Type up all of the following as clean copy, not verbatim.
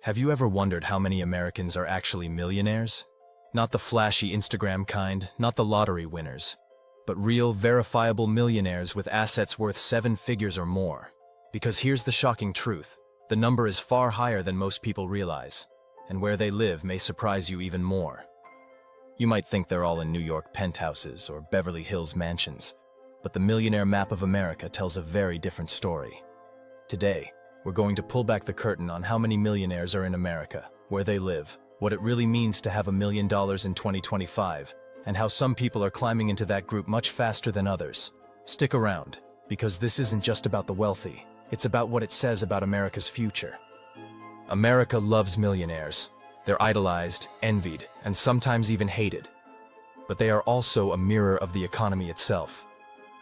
Have you ever wondered how many Americans are actually millionaires? Not the flashy Instagram kind, not the lottery winners, but real, verifiable millionaires with assets worth 7 figures or more. Because here's the shocking truth. The number is far higher than most people realize, and where they live may surprise you even more. You might think they're all in New York penthouses or Beverly Hills mansions, but the millionaire map of America tells a very different story. Today, we're going to pull back the curtain on how many millionaires are in America, where they live, what it really means to have $1 million in 2025, and how some people are climbing into that group much faster than others. Stick around, because this isn't just about the wealthy, it's about what it says about America's future. America loves millionaires. They're idolized, envied, and sometimes even hated. But they are also a mirror of the economy itself.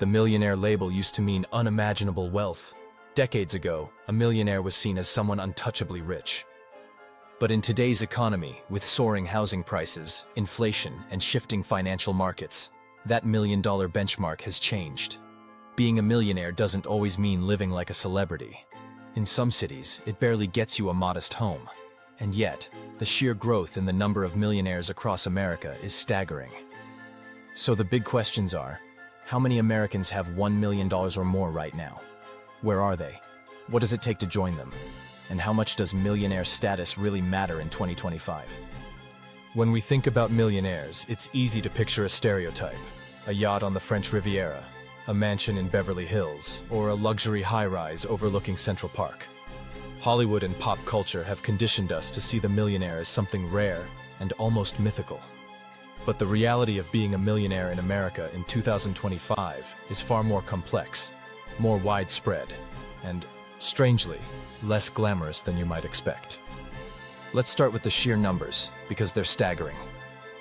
The millionaire label used to mean unimaginable wealth. Decades ago, a millionaire was seen as someone untouchably rich. But in today's economy, with soaring housing prices, inflation, and shifting financial markets, that $1 million benchmark has changed. Being a millionaire doesn't always mean living like a celebrity. In some cities, it barely gets you a modest home. And yet, the sheer growth in the number of millionaires across America is staggering. So the big questions are, how many Americans have $1 million or more right now? Where are they? What does it take to join them? And how much does millionaire status really matter in 2025? When we think about millionaires, it's easy to picture a stereotype. A yacht on the French Riviera, a mansion in Beverly Hills, or a luxury high-rise overlooking Central Park. Hollywood and pop culture have conditioned us to see the millionaire as something rare and almost mythical. But the reality of being a millionaire in America in 2025 is far more complex, more widespread, and, strangely, less glamorous than you might expect. Let's start with the sheer numbers, because they're staggering.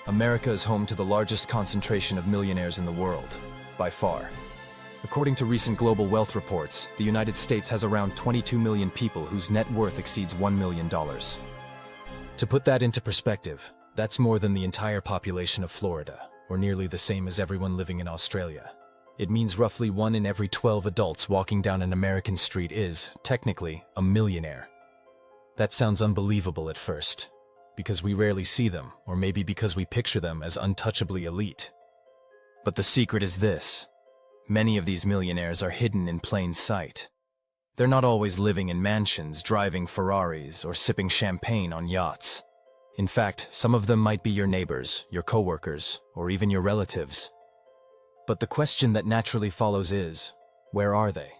America is home to the largest concentration of millionaires in the world, by far. According to recent global wealth reports, the United States has around 22 million people whose net worth exceeds $1 million. To put that into perspective, that's more than the entire population of Florida, or nearly the same as everyone living in Australia. It means roughly 1 in every 12 adults walking down an American street is, technically, a millionaire. That sounds unbelievable at first, because we rarely see them, or maybe because we picture them as untouchably elite. But the secret is this. Many of these millionaires are hidden in plain sight. They're not always living in mansions, driving Ferraris, or sipping champagne on yachts. In fact, some of them might be your neighbors, your coworkers, or even your relatives. But the question that naturally follows is, where are they?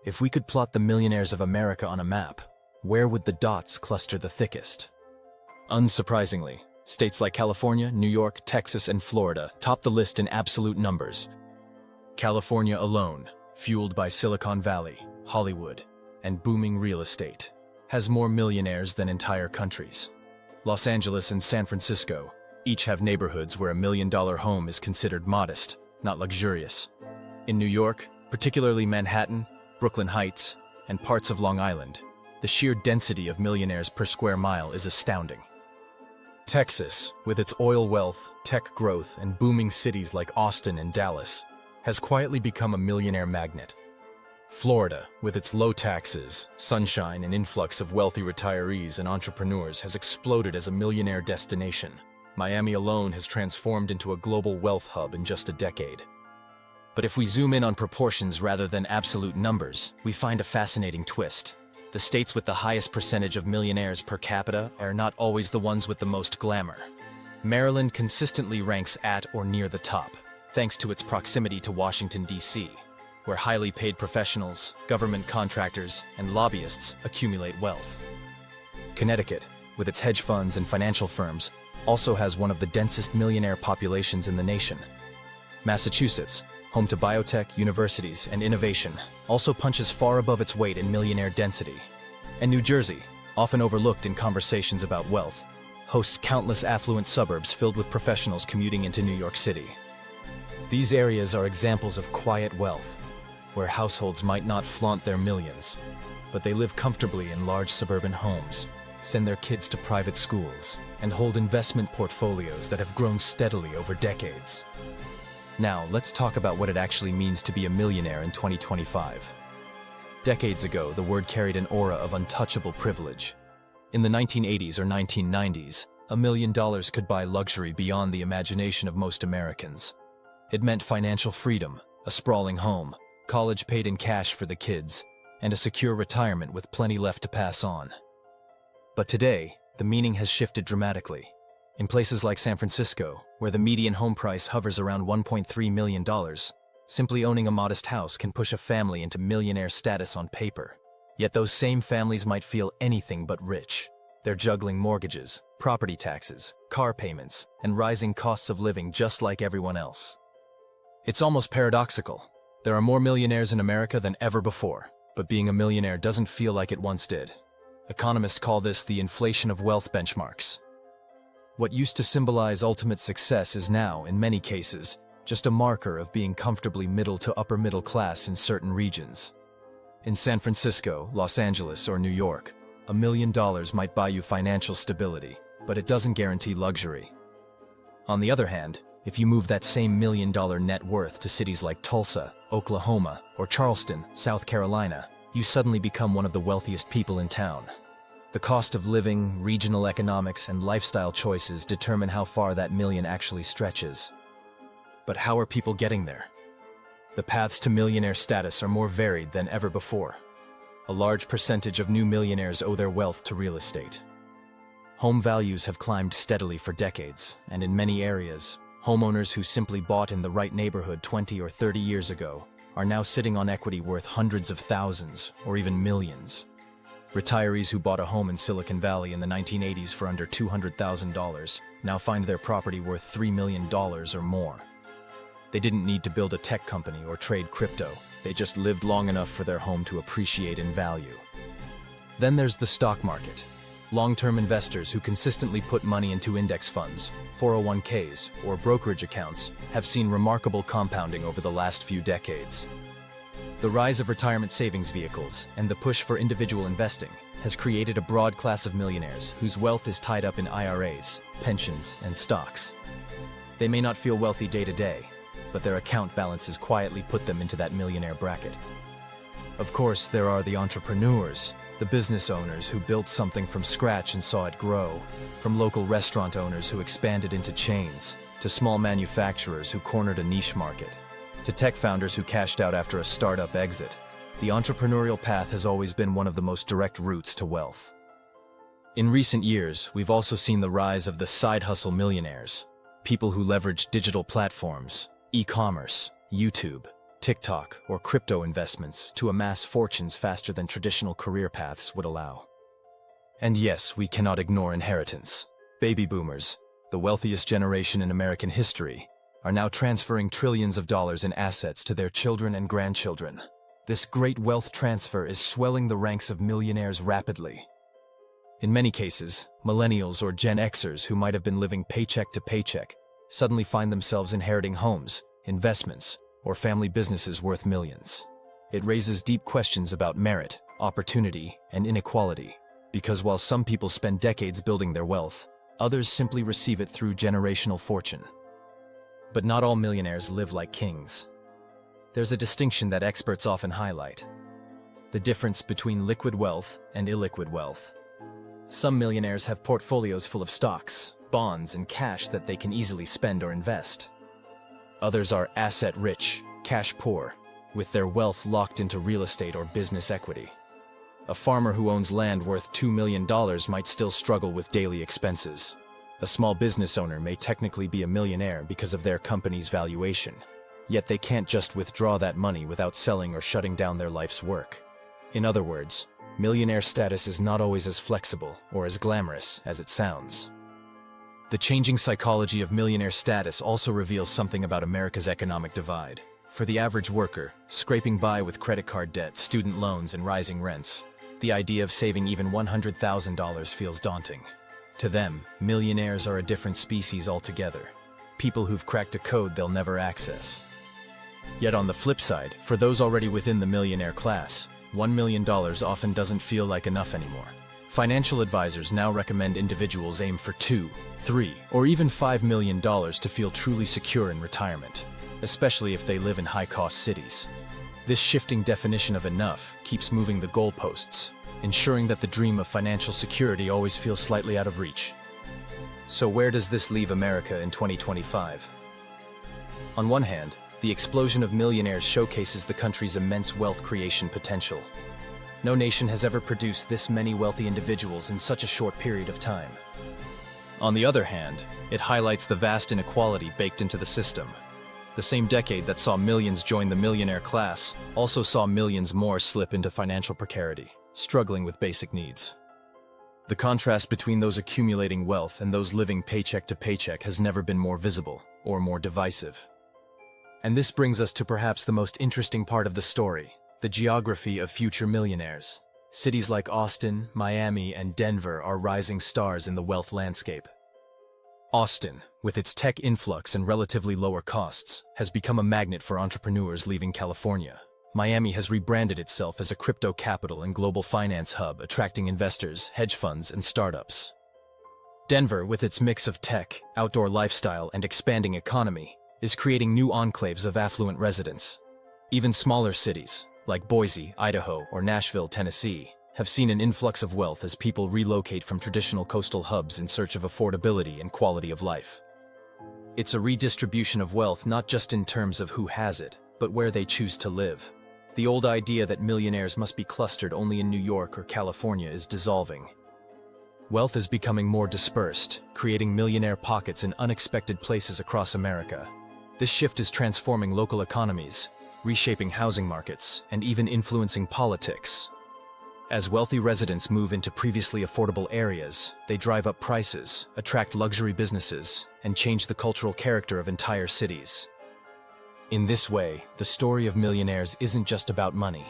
If we could plot the millionaires of America on a map, where would the dots cluster the thickest? Unsurprisingly, states like California, New York, Texas, and Florida top the list in absolute numbers. California alone, fueled by Silicon Valley, Hollywood, and booming real estate, has more millionaires than entire countries. Los Angeles and San Francisco each have neighborhoods where $1 million home is considered modest, not luxurious. In New York, particularly Manhattan, Brooklyn Heights, and parts of Long Island, the sheer density of millionaires per square mile is astounding. Texas, with its oil wealth, tech growth, and booming cities like Austin and Dallas, has quietly become a millionaire magnet. Florida, with its low taxes, sunshine, and influx of wealthy retirees and entrepreneurs, has exploded as a millionaire destination. Miami alone has transformed into a global wealth hub in just a decade. But if we zoom in on proportions rather than absolute numbers, we find a fascinating twist. The states with the highest percentage of millionaires per capita are not always the ones with the most glamour. Maryland consistently ranks at or near the top, thanks to its proximity to Washington, D.C., where highly paid professionals, government contractors, and lobbyists accumulate wealth. Connecticut, with its hedge funds and financial firms, also has one of the densest millionaire populations in the nation. Massachusetts, home to biotech, universities, and innovation, also punches far above its weight in millionaire density. And New Jersey, often overlooked in conversations about wealth, hosts countless affluent suburbs filled with professionals commuting into New York City. These areas are examples of quiet wealth, where households might not flaunt their millions, but they live comfortably in large suburban homes, send their kids to private schools, and hold investment portfolios that have grown steadily over decades. Now, let's talk about what it actually means to be a millionaire in 2025. Decades ago, the word carried an aura of untouchable privilege. In the 1980s or 1990s, $1 million could buy luxury beyond the imagination of most Americans. It meant financial freedom, a sprawling home, college paid in cash for the kids, and a secure retirement with plenty left to pass on. But today, the meaning has shifted dramatically. In places like San Francisco, where the median home price hovers around $1.3 million, simply owning a modest house can push a family into millionaire status on paper. Yet those same families might feel anything but rich. They're juggling mortgages, property taxes, car payments, and rising costs of living just like everyone else. It's almost paradoxical. There are more millionaires in America than ever before, but being a millionaire doesn't feel like it once did. Economists call this the inflation of wealth benchmarks. What used to symbolize ultimate success is now, in many cases, just a marker of being comfortably middle to upper middle class in certain regions. In San Francisco, Los Angeles, or New York, $1 million might buy you financial stability, but it doesn't guarantee luxury. On the other hand, if you move that same $1 million net worth to cities like Tulsa, Oklahoma, or Charleston, South Carolina, you suddenly become one of the wealthiest people in town. The cost of living, regional economics, and lifestyle choices determine how far that million actually stretches. But how are people getting there? The paths to millionaire status are more varied than ever before. A large percentage of new millionaires owe their wealth to real estate. Home values have climbed steadily for decades, and in many areas, homeowners who simply bought in the right neighborhood 20 or 30 years ago are now sitting on equity worth hundreds of thousands or even millions. Retirees who bought a home in Silicon Valley in the 1980s for under $200,000 now find their property worth $3 million or more. They didn't need to build a tech company or trade crypto. They just lived long enough for their home to appreciate in value. Then there's the stock market. Long-term investors who consistently put money into index funds, 401ks, or brokerage accounts have seen remarkable compounding over the last few decades. The rise of retirement savings vehicles and the push for individual investing has created a broad class of millionaires whose wealth is tied up in IRAs, pensions, and stocks. They may not feel wealthy day to day, but their account balances quietly put them into that millionaire bracket. Of course, there are the entrepreneurs, the business owners who built something from scratch and saw it grow, from local restaurant owners who expanded into chains, to small manufacturers who cornered a niche market, to tech founders who cashed out after a startup exit. The entrepreneurial path has always been one of the most direct routes to wealth. In recent years, we've also seen the rise of the side hustle millionaires, people who leverage digital platforms, e-commerce, YouTube, TikTok, or crypto investments to amass fortunes faster than traditional career paths would allow. And yes, we cannot ignore inheritance. Baby boomers, the wealthiest generation in American history, are now transferring trillions of dollars in assets to their children and grandchildren. This great wealth transfer is swelling the ranks of millionaires rapidly. In many cases, millennials or Gen Xers who might have been living paycheck to paycheck suddenly find themselves inheriting homes, investments, or family businesses worth millions. It raises deep questions about merit, opportunity, and inequality, because while some people spend decades building their wealth, others simply receive it through generational fortune. But not all millionaires live like kings. There's a distinction that experts often highlight: the difference between liquid wealth and illiquid wealth. Some millionaires have portfolios full of stocks, bonds, and cash that they can easily spend or invest. Others are asset-rich, cash-poor, with their wealth locked into real estate or business equity. A farmer who owns land worth $2 million might still struggle with daily expenses. A small business owner may technically be a millionaire because of their company's valuation, yet they can't just withdraw that money without selling or shutting down their life's work. In other words, millionaire status is not always as flexible or as glamorous as it sounds. The changing psychology of millionaire status also reveals something about America's economic divide. For the average worker, scraping by with credit card debt, student loans, and rising rents, the idea of saving even $100,000 feels daunting. To them, millionaires are a different species altogether, people who've cracked a code they'll never access. Yet on the flip side, for those already within the millionaire class, $1 million often doesn't feel like enough anymore. Financial advisors now recommend individuals aim for $2, $3, or even $5 million to feel truly secure in retirement, especially if they live in high-cost cities. This shifting definition of enough keeps moving the goalposts. ensuring that the dream of financial security always feels slightly out of reach. So where does this leave America in 2025? On one hand, the explosion of millionaires showcases the country's immense wealth creation potential. No nation has ever produced this many wealthy individuals in such a short period of time. On the other hand, it highlights the vast inequality baked into the system. The same decade that saw millions join the millionaire class also saw millions more slip into financial precarity, struggling with basic needs. The contrast between those accumulating wealth and those living paycheck to paycheck has never been more visible or more divisive. And this brings us to perhaps the most interesting part of the story, the geography of future millionaires. Cities like Austin, Miami, and Denver are rising stars in the wealth landscape. Austin, with its tech influx and relatively lower costs, has become a magnet for entrepreneurs leaving California. Miami has rebranded itself as a crypto capital and global finance hub, attracting investors, hedge funds, and startups. Denver, with its mix of tech, outdoor lifestyle, and expanding economy, is creating new enclaves of affluent residents. Even smaller cities, like Boise, Idaho, or Nashville, Tennessee, have seen an influx of wealth as people relocate from traditional coastal hubs in search of affordability and quality of life. It's a redistribution of wealth not just in terms of who has it, but where they choose to live. The old idea that millionaires must be clustered only in New York or California is dissolving. Wealth is becoming more dispersed, creating millionaire pockets in unexpected places across America. This shift is transforming local economies, reshaping housing markets, and even influencing politics. As wealthy residents move into previously affordable areas, they drive up prices, attract luxury businesses, and change the cultural character of entire cities. In this way, the story of millionaires isn't just about money.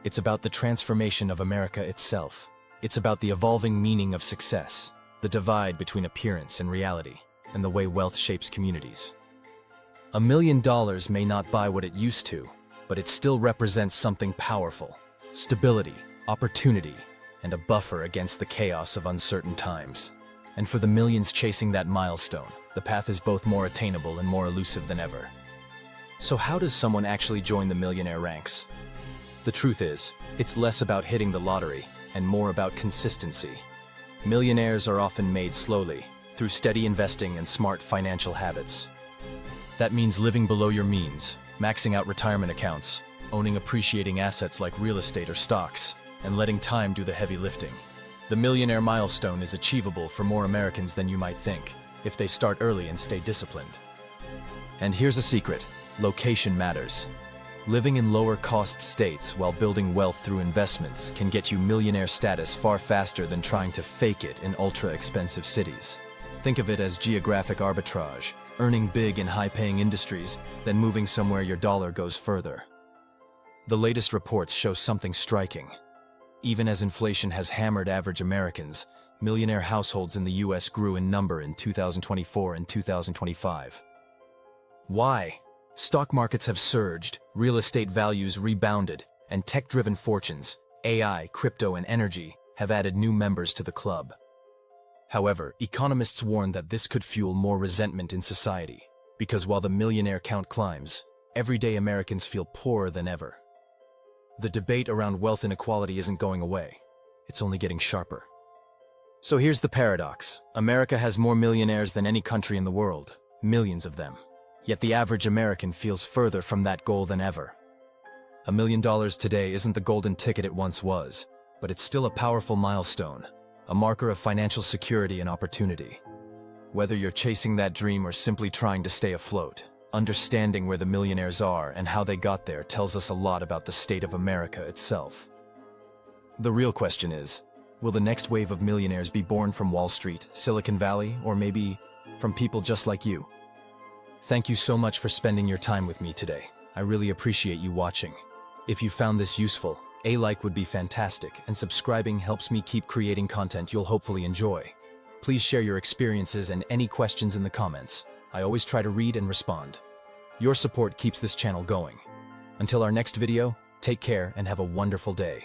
It's about the transformation of America itself. It's about the evolving meaning of success, the divide between appearance and reality, and the way wealth shapes communities. $1 million may not buy what it used to, but it still represents something powerful: stability, opportunity, and a buffer against the chaos of uncertain times. And for the millions chasing that milestone, the path is both more attainable and more elusive than ever. So how does someone actually join the millionaire ranks? The truth is, it's less about hitting the lottery and more about consistency. Millionaires are often made slowly, through steady investing and smart financial habits. That means living below your means, maxing out retirement accounts, owning appreciating assets like real estate or stocks, and letting time do the heavy lifting. The millionaire milestone is achievable for more Americans than you might think, if they start early and stay disciplined. And here's a secret: location matters. Living in lower-cost states while building wealth through investments can get you millionaire status far faster than trying to fake it in ultra-expensive cities. Think of it as geographic arbitrage, earning big in high-paying industries, then moving somewhere your dollar goes further. The latest reports show something striking. Even as inflation has hammered average Americans, millionaire households in the US grew in number in 2024 and 2025. Why? Stock markets have surged, real estate values rebounded, and tech-driven fortunes, AI, crypto, and energy, have added new members to the club. However, economists warn that this could fuel more resentment in society, because while the millionaire count climbs, everyday Americans feel poorer than ever. The debate around wealth inequality isn't going away. It's only getting sharper. So here's the paradox. America has more millionaires than any country in the world, millions of them. Yet the average American feels further from that goal than ever. $1 million today isn't the golden ticket it once was, but it's still a powerful milestone, a marker of financial security and opportunity. Whether you're chasing that dream or simply trying to stay afloat, understanding where the millionaires are and how they got there tells us a lot about the state of America itself. The real question is, will the next wave of millionaires be born from Wall Street, Silicon Valley, or maybe from people just like you? Thank you so much for spending your time with me today. I really appreciate you watching. If you found this useful, a like would be fantastic, and subscribing helps me keep creating content you'll hopefully enjoy. Please share your experiences and any questions in the comments. I always try to read and respond. Your support keeps this channel going. Until our next video, take care and have a wonderful day.